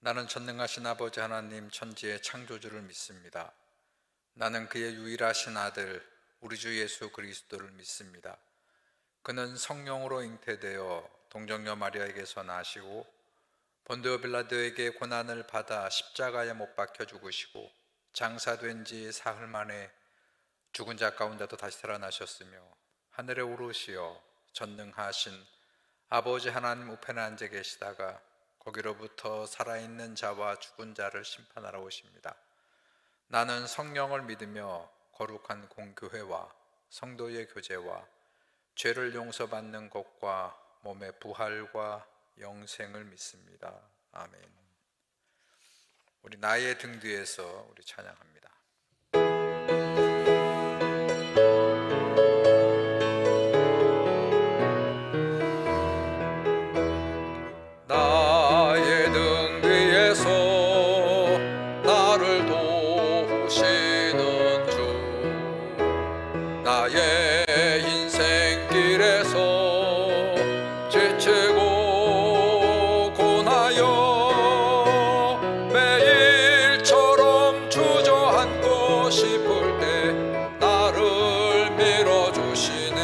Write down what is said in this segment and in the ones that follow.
나는 전능하신 아버지 하나님 천지의 창조주를 믿습니다. 나는 그의 유일하신 아들 우리 주 예수 그리스도를 믿습니다. 그는 성령으로 잉태되어 동정녀 마리아에게서 나시고 본디오 빌라도에게 고난을 받아 십자가에 못 박혀 죽으시고 장사된 지 사흘 만에 죽은 자 가운데도 다시 살아나셨으며 하늘에 오르시어 전능하신 아버지 하나님 우편에 앉아 계시다가 거기로부터 살아있는 자와 죽은 자를 심판하러 오십니다. 나는 성령을 믿으며 거룩한 공교회와 성도의 교제와 죄를 용서받는 것과 몸의 부활과 영생을 믿습니다. 아멘. 우리 나의 등 뒤에서 우리 찬양합니다. 나의 등 뒤에서 나를 도우시는 주, 나의 인생길에서 지치고 고나여 매일처럼 주저앉고 싶을 때 나를 밀어주시네.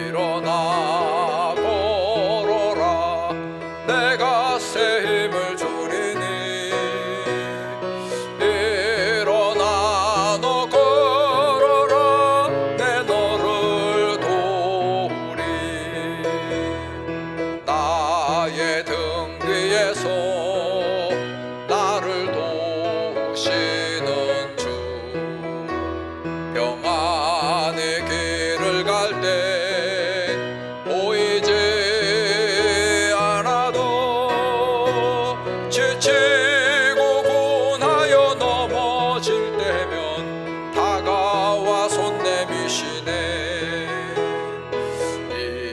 일어나 걸어라, 내가 새 힘을 주리니. 일어나 너 걸어라, 내 너를 도우리. 나의 등 뒤에서 나를 도우시는 주, 평안의 길을 갈 때 보이지 않아도 지치고 고나여 넘어질 때면 다가와 손 내미시네.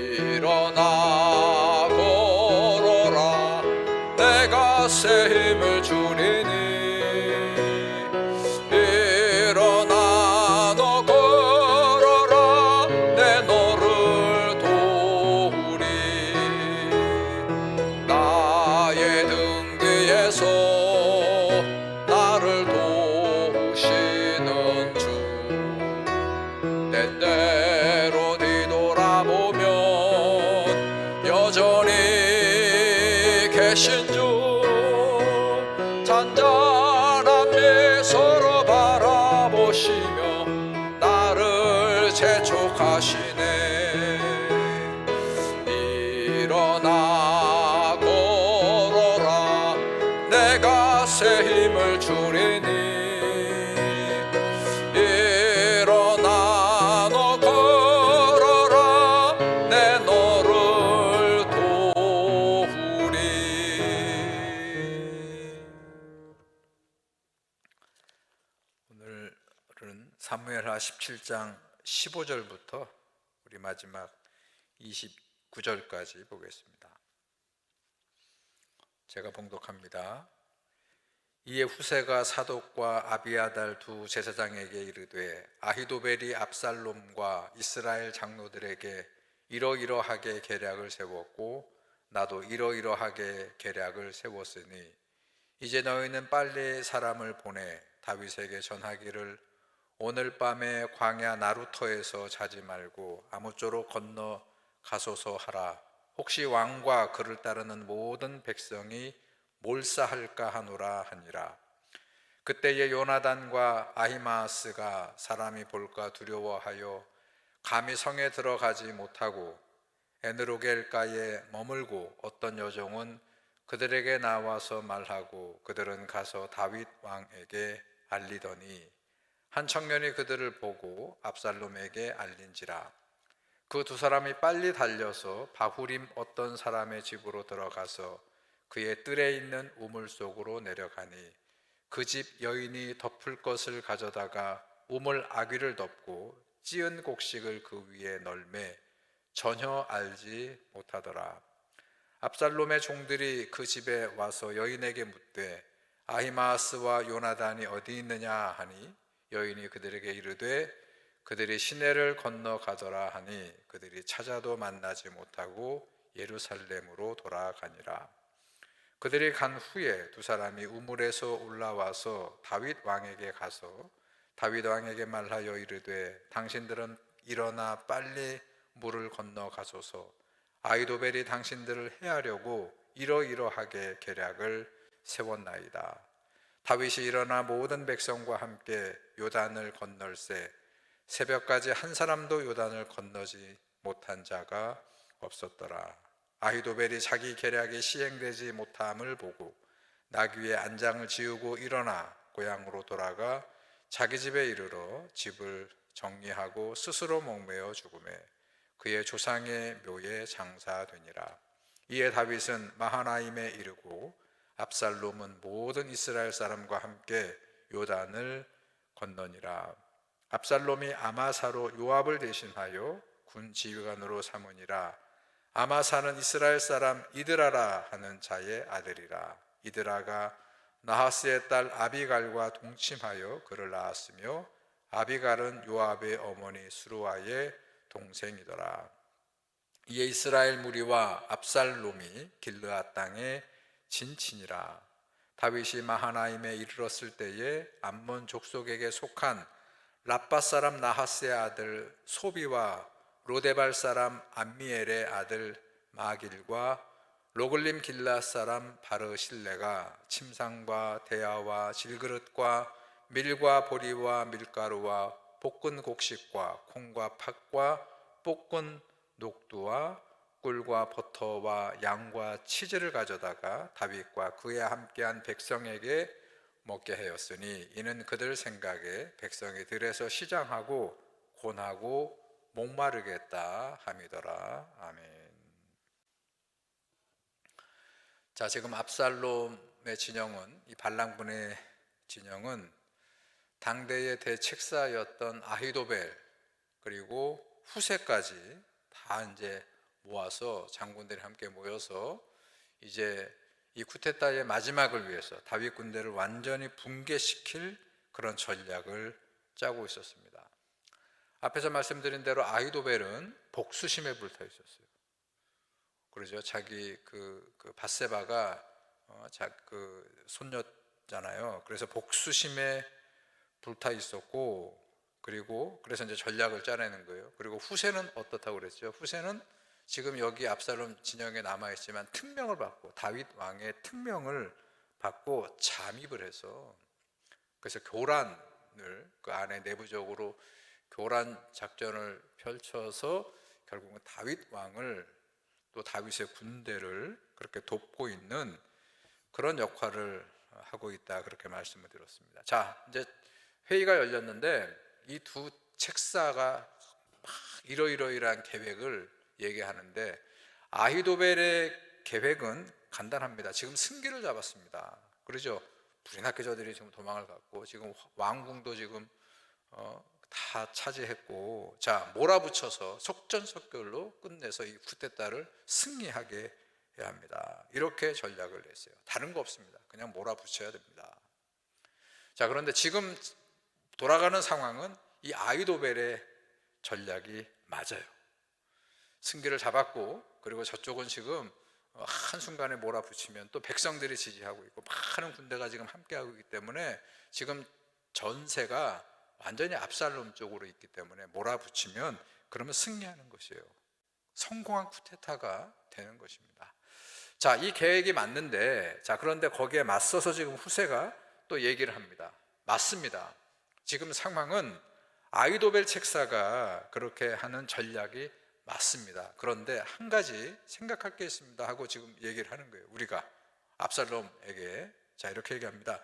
일어나 걸어라, 내가 새 힘을 주리니. 일어나 너 걸어라, 내 너를 도우리. 나의 등 뒤에서 나를 도우시는 주, 때때로 뒤돌아보면 여전히 계신 주, 잔잔한 미소로 바라보시며 나를 재촉하시네. 일어나 걸어라, 내가 새 힘을 주리니. 일어나 너 걸어라, 내 너를 도우리. 오늘은 사무엘하 17장 15절부터 우리 마지막 29절까지 보겠습니다. 제가 봉독합니다. 이에 후세가 사독과 아비아달 두 제사장에게 이르되 아히도벨이 압살롬과 이스라엘 장로들에게 이러이러하게 계략을 세웠고 나도 이러이러하게 계략을 세웠으니 이제 너희는 빨리 사람을 보내 다윗에게 전하기를 오늘 밤에 광야 나루터에서 자지 말고 아무쪼록 건너 가소서 하라. 혹시 왕과 그를 따르는 모든 백성이 몰사할까 하노라 하니라. 그때에 요나단과 아히마아스가 사람이 볼까 두려워하여 감히 성에 들어가지 못하고 에느로겔가에 머물고 어떤 여종은 그들에게 나와서 말하고 그들은 가서 다윗 왕에게 알리더니 한 청년이 그들을 보고 압살롬에게 알린지라. 그 두 사람이 빨리 달려서 바후림 어떤 사람의 집으로 들어가서 그의 뜰에 있는 우물 속으로 내려가니 그 집 여인이 덮을 것을 가져다가 우물 아귀를 덮고 찌은 곡식을 그 위에 널매 전혀 알지 못하더라. 압살롬의 종들이 그 집에 와서 여인에게 묻되 아히마아스와 요나단이 어디 있느냐 하니 여인이 그들에게 이르되 그들이 시내를 건너가더라 하니 그들이 찾아도 만나지 못하고 예루살렘으로 돌아가니라. 그들이 간 후에 두 사람이 우물에서 올라와서 다윗 왕에게 가서 다윗 왕에게 말하여 이르되 당신들은 일어나 빨리 물을 건너 가소서. 아히도벨이 당신들을 해하려고 이러이러하게 계략을 세웠나이다. 다윗이 일어나 모든 백성과 함께 요단을 건널세 새벽까지 한 사람도 요단을 건너지 못한 자가 없었더라. 아히도벨이 자기 계략이 시행되지 못함을 보고 나귀의 안장을 지우고 일어나 고향으로 돌아가 자기 집에 이르러 집을 정리하고 스스로 목매어 죽음에 그의 조상의 묘에 장사되니라. 이에 다윗은 마하나임에 이르고 압살롬은 모든 이스라엘 사람과 함께 요단을 건너니라. 압살롬이 아마사로 요압을 대신하여 군 지휘관으로 삼으니라. 아마사는 이스라엘 사람 이드라라 하는 자의 아들이라. 이드라가 나하스의 딸 아비갈과 동침하여 그를 낳았으며 아비갈은 요압의 어머니 수루아의 동생이더라. 이에 이스라엘 무리와 압살롬이 길르앗 땅에 진친이라. 다윗이 마하나임에 이르렀을 때에 암몬 족속에게 속한 라빠 사람 나하스의 아들 소비와 로데발 사람 암미엘의 아들 마길과 로글림 길라 사람 바르실레가 침상과 대야와 질그릇과 밀과 보리와 밀가루와 볶은 곡식과 콩과 팥과 볶은 녹두와 꿀과 버터와 양과 치즈를 가져다가 다윗과 그에 함께한 백성에게 먹게 하였으니 이는 그들 생각에 백성이 들에서 시장하고 곤하고 목마르겠다 함이더라. 아멘. 자, 지금 압살롬의 진영은, 이 반란군의 진영은 당대의 대책사였던 아히도벨 그리고 후세까지 다 이제 모아서 장군들이 함께 모여서 이제 이 쿠데타의 마지막을 위해서 다윗 군대를 완전히 붕괴시킬 그런 전략을 짜고 있었습니다. 앞에서 말씀드린 대로 아히도벨은 복수심에 불타 있었어요. 그러죠. 자기 그 밧세바가 그 손녀잖아요. 그래서 복수심에 불타 있었고, 그리고 그래서 이제 전략을 짜내는 거예요. 그리고 후세는 어떻다고 그랬죠? 후세는 지금 여기 압살롬 진영에 남아 있지만 특명을 받고 다윗 왕의 특명을 받고 잠입을 해서 그래서 교란을 그 안에 내부적으로 교란 작전을 펼쳐서 결국은 다윗 왕을 또 다윗의 군대를 그렇게 돕고 있는 그런 역할을 하고 있다, 그렇게 말씀을 드렸습니다. 자, 이제 회의가 열렸는데 이 두 책사가 막 이러이러이러한 계획을 얘기하는데 아히도벨의 계획은 간단합니다. 지금 승기를 잡았습니다. 그러죠. 불이 났게 저들이 지금 도망을 갔고 지금 왕궁도 지금 다 차지했고, 자, 몰아붙여서 속전속결로 끝내서 이 쿠데타를 승리하게 해야 합니다. 이렇게 전략을 냈어요. 다른 거 없습니다. 그냥 몰아붙여야 됩니다. 자, 그런데 지금 돌아가는 상황은 이 아히도벨의 전략이 맞아요. 승기를 잡았고, 그리고 저쪽은 지금 한순간에 몰아붙이면 또 백성들이 지지하고 있고 많은 군대가 지금 함께하고 있기 때문에 지금 전세가 완전히 압살롬 쪽으로 있기 때문에 몰아붙이면 그러면 승리하는 것이에요. 성공한 쿠데타가 되는 것입니다. 자, 이 계획이 맞는데, 자, 그런데 거기에 맞서서 지금 후세가 또 얘기를 합니다. 맞습니다. 지금 상황은 아히도벨 책사가 그렇게 하는 전략이 맞습니다. 그런데 한 가지 생각할 게 있습니다 하고 지금 얘기를 하는 거예요. 우리가 압살롬에게. 자, 이렇게 얘기합니다.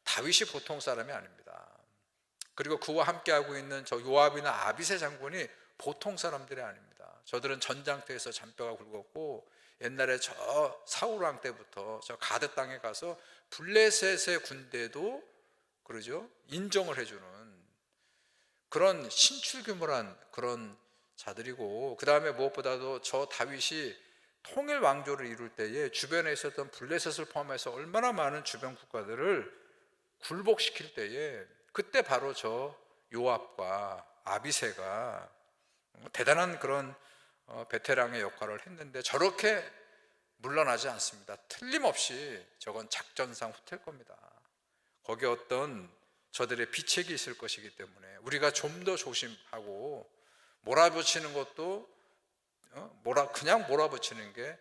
다윗이 보통 사람이 아닙니다. 그리고 그와 함께하고 있는 저 요압이나 아비새 장군이 보통 사람들이 아닙니다. 저들은 전장터에서 잔뼈가 굵었고 옛날에 저 사울 왕 때부터 저 가드 땅에 가서 블레셋의 군대도 그러죠, 인정을 해주는 그런 신출규모란 그런 자들이고, 그 다음에 무엇보다도 저 다윗이 통일 왕조를 이룰 때에 주변에 있었던 블레셋을 포함해서 얼마나 많은 주변 국가들을 굴복시킬 때에 그때 바로 저 요압과 아비새가 대단한 그런 베테랑의 역할을 했는데 저렇게 물러나지 않습니다. 틀림없이 저건 작전상 후퇴일 겁니다. 거기에 어떤 저들의 비책이 있을 것이기 때문에 우리가 좀 더 조심하고, 몰아붙이는 것도 그냥 몰아붙이는 게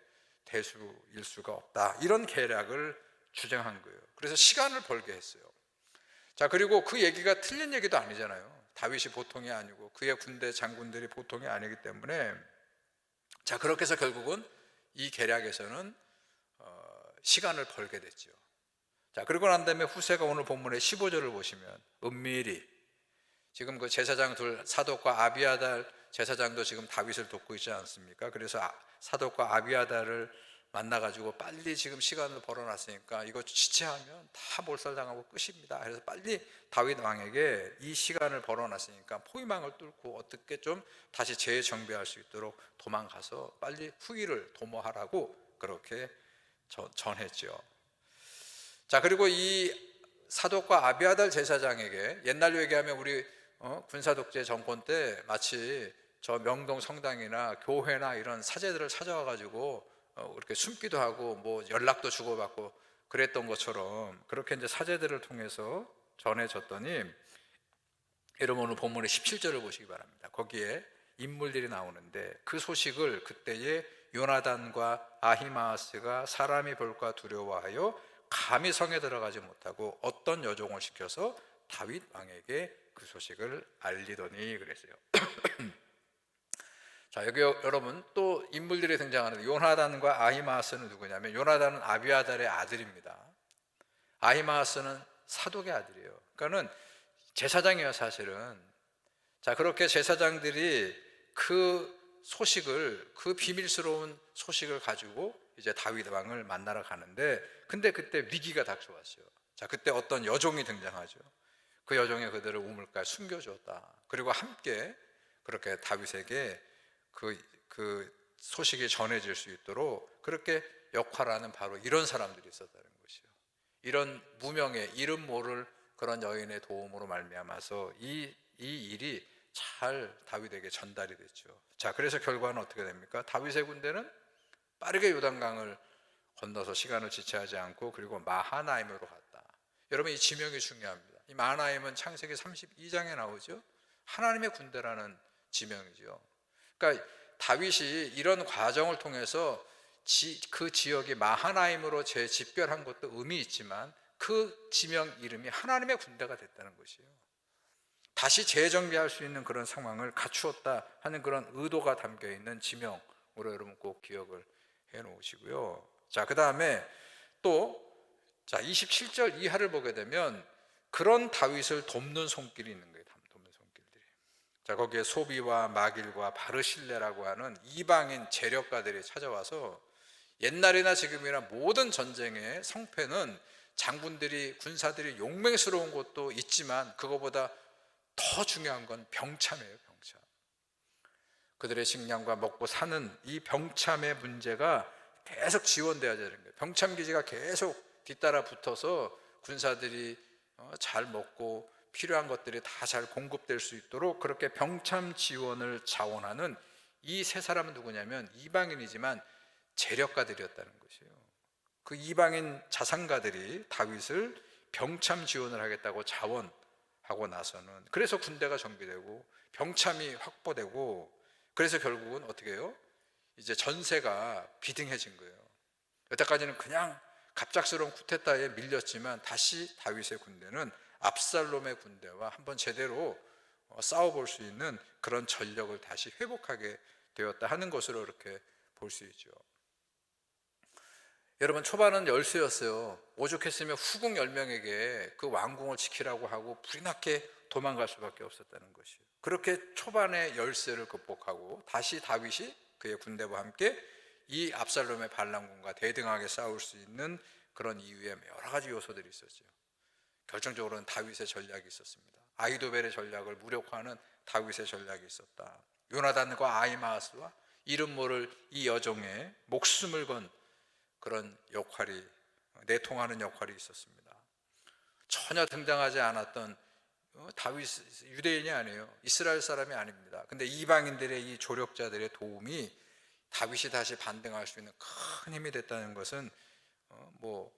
대수일 수가 없다, 이런 계략을 주장한 거예요. 그래서 시간을 벌게 했어요. 자, 그리고 그 얘기가 틀린 얘기도 아니잖아요. 다윗이 보통이 아니고 그의 군대 장군들이 보통이 아니기 때문에, 자, 그렇게 해서 결국은 이 계략에서는 시간을 벌게 됐죠. 자, 그리고 난 다음에 후세가 오늘 본문의 15절을 보시면 은밀히, 지금 그 제사장 둘, 사독과 아비아달 제사장도 지금 다윗을 돕고 있지 않습니까? 그래서 사독과 아비아달을 만나가지고 빨리 지금 시간을 벌어놨으니까 이거 지체하면 다 몰살당하고 끝입니다. 그래서 빨리 다윗 왕에게 이 시간을 벌어놨으니까 포위망을 뚫고 어떻게 좀 다시 재정비할 수 있도록 도망가서 빨리 후위를 도모하라고 그렇게 전했죠. 자, 그리고 이 사독과 아비아달 제사장에게, 옛날로 얘기하면 우리 군사독재 정권 때 마치 저 명동 성당이나 교회나 이런 사제들을 찾아와 가지고 이렇게 숨기도 하고 뭐 연락도 주고받고 그랬던 것처럼, 그렇게 이제 사제들을 통해서 전해졌더니, 여러분 오늘 본문의 17절을 보시기 바랍니다. 거기에 인물들이 나오는데, 그 소식을 그때에 요나단과 아히마아스가 사람이 볼까 두려워하여 감히 성에 들어가지 못하고 어떤 여종을 시켜서 다윗 왕에게 그 소식을 알리더니 그랬어요. 자, 여기 여러분 또 인물들이 등장하는데, 요나단과 아히마아스는 누구냐면, 요나단은 아비아달의 아들입니다. 아히마아스는 사독의 아들이에요. 그러니까는 제사장이에요, 사실은. 자, 그렇게 제사장들이 그 소식을, 그 비밀스러운 소식을 가지고 이제 다윗 왕을 만나러 가는데, 근데 그때 위기가 닥쳐왔어요. 자, 그때 어떤 여종이 등장하죠. 그 여종이 그들을 우물가에 숨겨주었다. 그리고 함께 그렇게 다윗에게 그 소식이 전해질 수 있도록 그렇게 역할하는 바로 이런 사람들이 있었다는 것이요. 이런 무명의 이름 모를 그런 여인의 도움으로 말미암아서 이 일이 잘 다윗에게 전달이 됐죠. 자, 그래서 결과는 어떻게 됩니까? 다윗의 군대는 빠르게 요단강을 건너서 시간을 지체하지 않고, 그리고 마하나임으로 갔다. 여러분, 이 지명이 중요합니다. 이 마하나임은 창세기 32장에 나오죠. 하나님의 군대라는 지명이죠. 그러니까 다윗이 이런 과정을 통해서 그 지역이 마하나임으로 재집결한 것도 의미 있지만, 그 지명 이름이 하나님의 군대가 됐다는 것이에요. 다시 재정비할 수 있는 그런 상황을 갖추었다 하는 그런 의도가 담겨 있는 지명으로 여러분 꼭 기억을 해 놓으시고요. 자, 그 다음에 또 27절 이하를 보게 되면 그런 다윗을 돕는 손길이 있는 거예요. 돕는 손길들이. 자, 거기에 소비와 마길과 바르실레라고 하는 이방인 재력가들이 찾아와서, 옛날이나 지금이나 모든 전쟁의 성패는 장군들이, 군사들이 용맹스러운 것도 있지만 그거보다 더 중요한 건 병참이에요. 병참. 그들의 식량과 먹고 사는 이 병참의 문제가 계속 지원돼야 되는 거예요. 병참 기지가 계속 뒤따라 붙어서 군사들이 잘 먹고 필요한 것들이 다 잘 공급될 수 있도록 그렇게 병참 지원을 자원하는 이 세 사람은 누구냐면 이방인이지만 재력가들이었다는 것이에요. 그 이방인 자산가들이 다윗을 병참 지원을 하겠다고 자원하고 나서는, 그래서 군대가 정비되고 병참이 확보되고, 그래서 결국은 어떻게 해요? 이제 전세가 비등해진 거예요. 여태까지는 그냥 갑작스러운 쿠데타에 밀렸지만 다시 다윗의 군대는 압살롬의 군대와 한번 제대로 싸워볼 수 있는 그런 전력을 다시 회복하게 되었다 하는 것으로 이렇게 볼 수 있죠. 여러분, 초반은 열세였어요. 오죽했으면 후궁 10명에게 그 왕궁을 지키라고 하고 불이 나게 도망갈 수밖에 없었다는 것이에요. 그렇게 초반의 열세를 극복하고 다시 다윗이 그의 군대와 함께 이 압살롬의 반란군과 대등하게 싸울 수 있는 그런 이유에 여러 가지 요소들이 있었죠. 결정적으로는 다윗의 전략이 있었습니다. 아히도벨의 전략을 무력화하는 다윗의 전략이 있었다. 요나단과 아히마아스와 이름 모를 이 여종의 목숨을 건 그런 역할이, 내통하는 역할이 있었습니다. 전혀 등장하지 않았던 다윗, 유대인이 아니에요. 이스라엘 사람이 아닙니다. 근데 이방인들의 이 조력자들의 도움이 다윗이 다시 반등할 수 있는 큰 힘이 됐다는 것은 뭐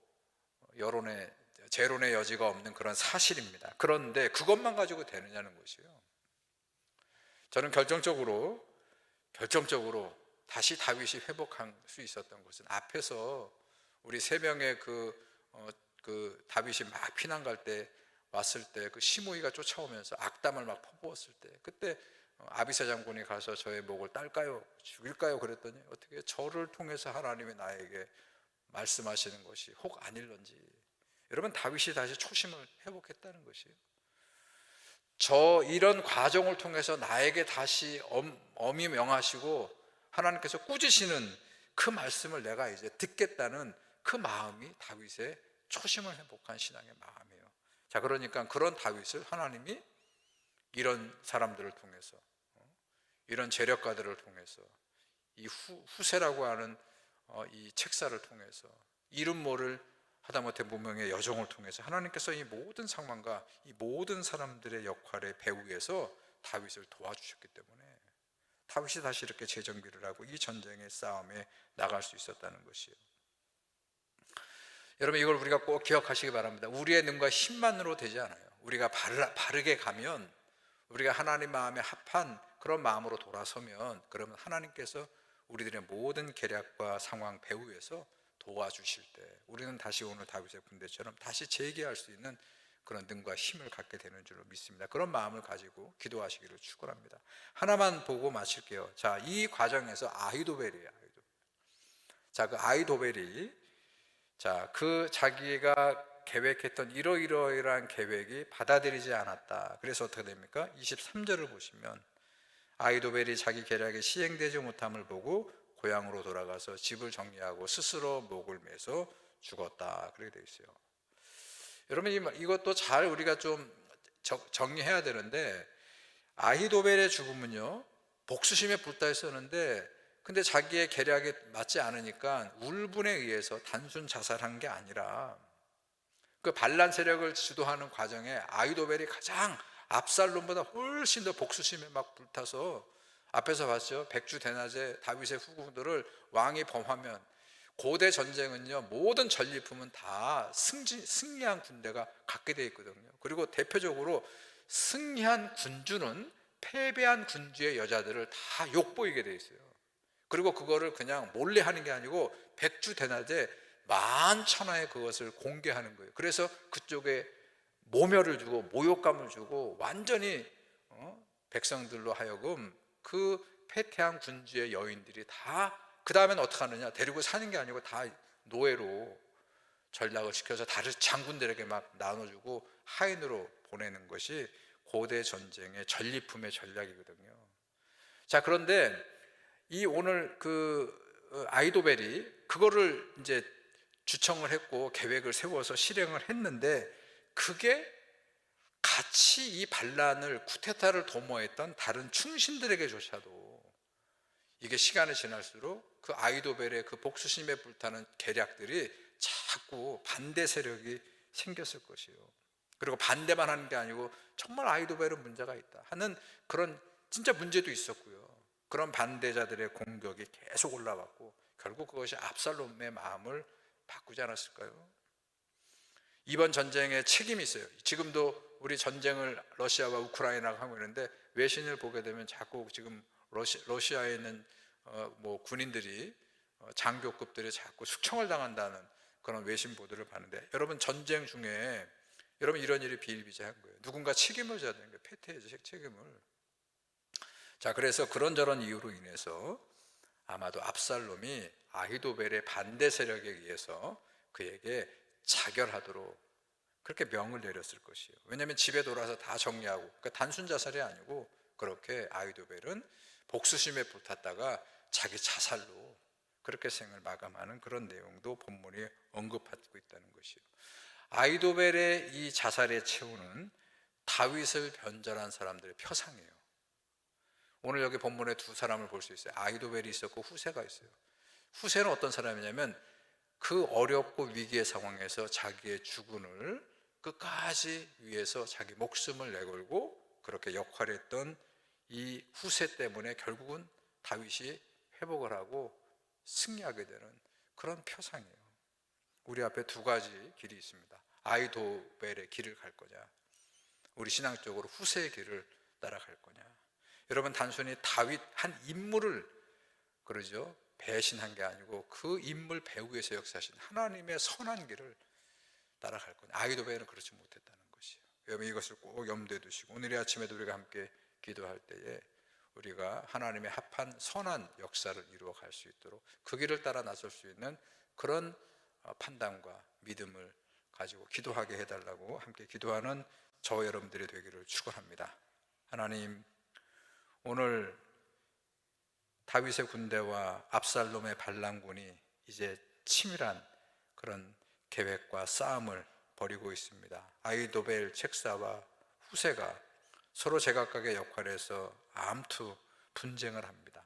여론의 재론의 여지가 없는 그런 사실입니다. 그런데 그것만 가지고 되느냐는 것이요. 저는 결정적으로 다시 다윗이 회복할 수 있었던 것은 앞에서 우리 세 명의 그 다윗이 막 피난 갈 때 왔을 때 그 시므이가 쫓아오면서 악담을 막 퍼부었을 때 그때 아비새 장군이 가서 저의 목을 딸까요? 죽일까요? 그랬더니 어떻게 저를 통해서 하나님이 나에게 말씀하시는 것이 혹 아닐런지. 여러분, 다윗이 다시 초심을 회복했다는 것이에요. 이런 과정을 통해서 나에게 다시 엄히 명하시고 하나님께서 꾸짖으시는 그 말씀을 내가 이제 듣겠다는 그 마음이 다윗의 초심을 회복한 신앙의 마음이에요. 자, 그러니까 그런 다윗을 하나님이 이런 사람들을 통해서, 이런 재력가들을 통해서, 이 후세라고 하는 이 책사를 통해서, 이름 모를 하다못해 무명의 여종을 통해서 하나님께서 이 모든 상황과 이 모든 사람들의 역할의 배후에서 다윗을 도와주셨기 때문에 다윗이 다시 이렇게 재정비를 하고 이 전쟁의 싸움에 나갈 수 있었다는 것이에요. 여러분, 이걸 우리가 꼭 기억하시기 바랍니다. 우리의 능과 힘만으로 되지 않아요. 우리가 바르게 가면, 우리가 하나님 마음에 합한 그런 마음으로 돌아서면, 그러면 하나님께서 우리들의 모든 계략과 상황 배후에서 도와주실 때 우리는 다시 오늘 다윗의 군대처럼 다시 재기할 수 있는 그런 능과 힘을 갖게 되는 줄로 믿습니다. 그런 마음을 가지고 기도하시기를 축원합니다. 하나만 보고 마칠게요. 자, 이 과정에서 아히도벨이에요. 자, 그 아히도벨이 그 자기가 계획했던 이러이러이러한 계획이 받아들이지 않았다. 그래서 어떻게 됩니까? 23절을 보시면 아히도벨이 자기 계략이 시행되지 못함을 보고 고향으로 돌아가서 집을 정리하고 스스로 목을 매서 죽었다. 그렇게 되어 있어요. 여러분, 이것도 잘 우리가 좀 정리해야 되는데, 아히도벨의 죽음은요 복수심에 불타했었는데, 근데 자기의 계략에 맞지 않으니까 울분에 의해서 단순 자살한 게 아니라 그 반란 세력을 주도하는 과정에 아히도벨이 가장 압살롬보다 훨씬 더 복수심에 막 불타서, 앞에서 봤죠. 백주 대낮에 다윗의 후궁들을 왕이 범하면, 고대 전쟁은요 모든 전리품은 다 승리한 군대가 갖게 돼 있거든요. 그리고 대표적으로 승리한 군주는 패배한 군주의 여자들을 다 욕보이게 돼 있어요. 그리고 그거를 그냥 몰래 하는 게 아니고 백주 대낮에 만천하에 그것을 공개하는 거예요. 그래서 그쪽에 모멸을 주고 모욕감을 주고 완전히 백성들로 하여금 그 패퇴한 군주의 여인들이 다 그 다음엔 어떻게 하느냐, 데리고 사는 게 아니고 다 노예로 전락을 시켜서 다른 장군들에게 막 나눠주고 하인으로 보내는 것이 고대 전쟁의 전리품의 전략이거든요. 자, 그런데 이 오늘 아히도벨이 그거를 이제 주청을 했고 계획을 세워서 실행을 했는데, 그게 같이 이 반란을 쿠데타를 도모했던 다른 충신들에게조차도 이게 시간이 지날수록 그 아히도벨의 그 복수심에 불타는 계략들이 자꾸 반대 세력이 생겼을 것이에요. 그리고 반대만 하는 게 아니고 정말 아히도벨은 문제가 있다 하는 그런 진짜 문제도 있었고요. 그런 반대자들의 공격이 계속 올라왔고 결국 그것이 압살롬의 마음을 바꾸지 않았을까요? 이번 전쟁에 책임이 있어요. 지금도 우리 전쟁을 러시아와 우크라이나가 하고 있는데 외신을 보게 되면 자꾸 지금 러시아에 있는 군인들이 장교급들이 자꾸 숙청을 당한다는 그런 외신 보도를 봤는데, 여러분 전쟁 중에 여러분 이런 일이 비일비재한 거예요. 누군가 책임을 져야 되는 거예요. 패퇴의 책임을. 자, 그래서 그런저런 이유로 인해서 아마도 압살롬이 아히도벨의 반대 세력에 의해서 그에게 자결하도록 그렇게 명을 내렸을 것이에요. 왜냐하면 집에 돌아서 다 정리하고, 그러니까 단순 자살이 아니고 그렇게 아히도벨은 복수심에 불탔다가 자기 자살로 그렇게 생을 마감하는 그런 내용도 본문이 언급하고 있다는 것이에요. 아히도벨의 이 자살의 최후는 다윗을 변절한 사람들의 표상이에요. 오늘 여기 본문에 두 사람을 볼 수 있어요. 아히도벨이 있었고 후세가 있어요. 후세는 어떤 사람이냐면 그 어렵고 위기의 상황에서 자기의 주군을 끝까지 위해서 자기 목숨을 내걸고 그렇게 역할했던 이 후세 때문에 결국은 다윗이 회복을 하고 승리하게 되는 그런 표상이에요. 우리 앞에 두 가지 길이 있습니다. 아이도벨의 길을 갈 거냐, 우리 신앙적으로 후세의 길을 따라갈 거냐. 여러분, 단순히 다윗 한 인물을 그러죠 배신한 게 아니고 그 인물 배후에서 역사하신 하나님의 선한 길을 따라갈 거냐. 아이도벨은 그렇지 못했다는 것이에요. 여러분, 이것을 꼭 염두에 두시고 오늘 아침에도 우리가 함께 기도할 때에 우리가 하나님의 합한 선한 역사를 이루어 갈 수 있도록 그 길을 따라 나설 수 있는 그런 판단과 믿음을 가지고 기도하게 해달라고 함께 기도하는 저와 여러분들이 되기를 축원합니다. 하나님, 오늘 다윗의 군대와 압살롬의 반란군이 이제 치밀한 그런 계획과 싸움을 벌이고 있습니다. 아이도벨 책사와 후세가 서로 제각각의 역할에서 암투 분쟁을 합니다.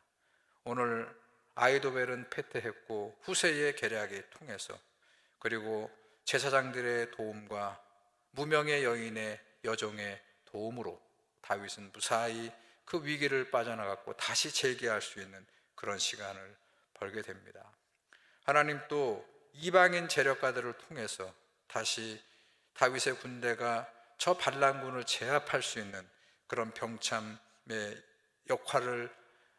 오늘 아이도벨은 패퇴했고 후세의 계략이 통해서, 그리고 제사장들의 도움과 무명의 여인의 여종의 도움으로 다윗은 무사히 그 위기를 빠져나갔고 다시 재기할 수 있는 그런 시간을 벌게 됩니다. 하나님 또 이방인 재력가들을 통해서 다시 다윗의 군대가 저 반란군을 제압할 수 있는 그런 병참의 역할을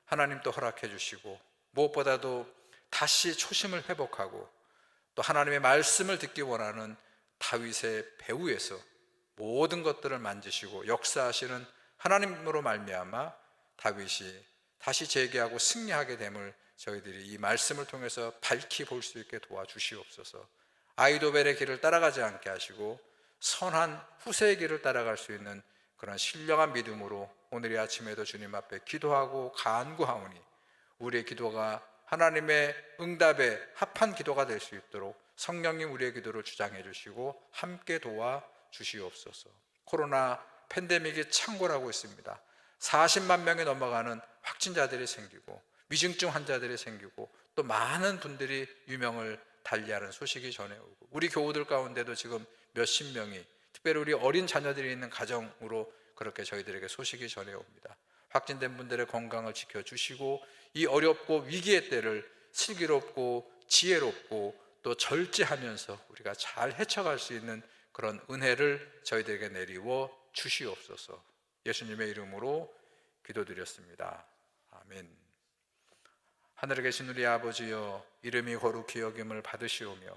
하나님 또 허락해 주시고, 무엇보다도 다시 초심을 회복하고 또 하나님의 말씀을 듣기 원하는 다윗의 배후에서 모든 것들을 만지시고 역사하시는 하나님으로 말미암아 다윗이 다시 재기하고 승리하게 됨을 저희들이 이 말씀을 통해서 밝히 볼 수 있게 도와주시옵소서. 아이도벨의 길을 따라가지 않게 하시고 선한 후세의 길을 따라갈 수 있는 그런 신령한 믿음으로 오늘 이 아침에도 주님 앞에 기도하고 간구하오니 우리의 기도가 하나님의 응답에 합한 기도가 될 수 있도록 성령님 우리의 기도를 주장해 주시고 함께 도와 주시옵소서. 코로나 팬데믹이 창궐하고 있습니다. 40만 명이 넘어가는 확진자들이 생기고 위중증 환자들이 생기고 또 많은 분들이 유명을 달리하는 소식이 전해오고, 우리 교우들 가운데도 지금 몇십 명이, 특별히 우리 어린 자녀들이 있는 가정으로 그렇게 저희들에게 소식이 전해옵니다. 확진된 분들의 건강을 지켜주시고 이 어렵고 위기의 때를 슬기롭고 지혜롭고 또 절제하면서 우리가 잘 헤쳐갈 수 있는 그런 은혜를 저희들에게 내리워 주시옵소서. 예수님의 이름으로 기도드렸습니다. 아멘. 하늘에 계신 우리 아버지여, 이름이 거룩히 여김을 받으시오며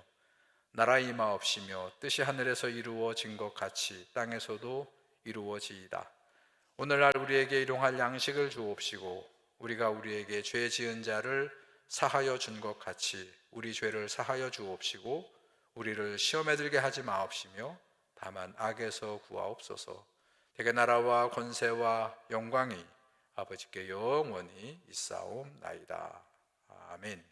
나라 임하옵시며 뜻이 하늘에서 이루어진 것 같이 땅에서도 이루어지이다. 오늘날 우리에게 일용할 양식을 주옵시고 우리가 우리에게 죄 지은 자를 사하여 준 것 같이 우리 죄를 사하여 주옵시고 우리를 시험에 들게 하지 마옵시며 다만 악에서 구하옵소서. 대개 나라와 권세와 영광이 아버지께 영원히 있사옵나이다. 아멘.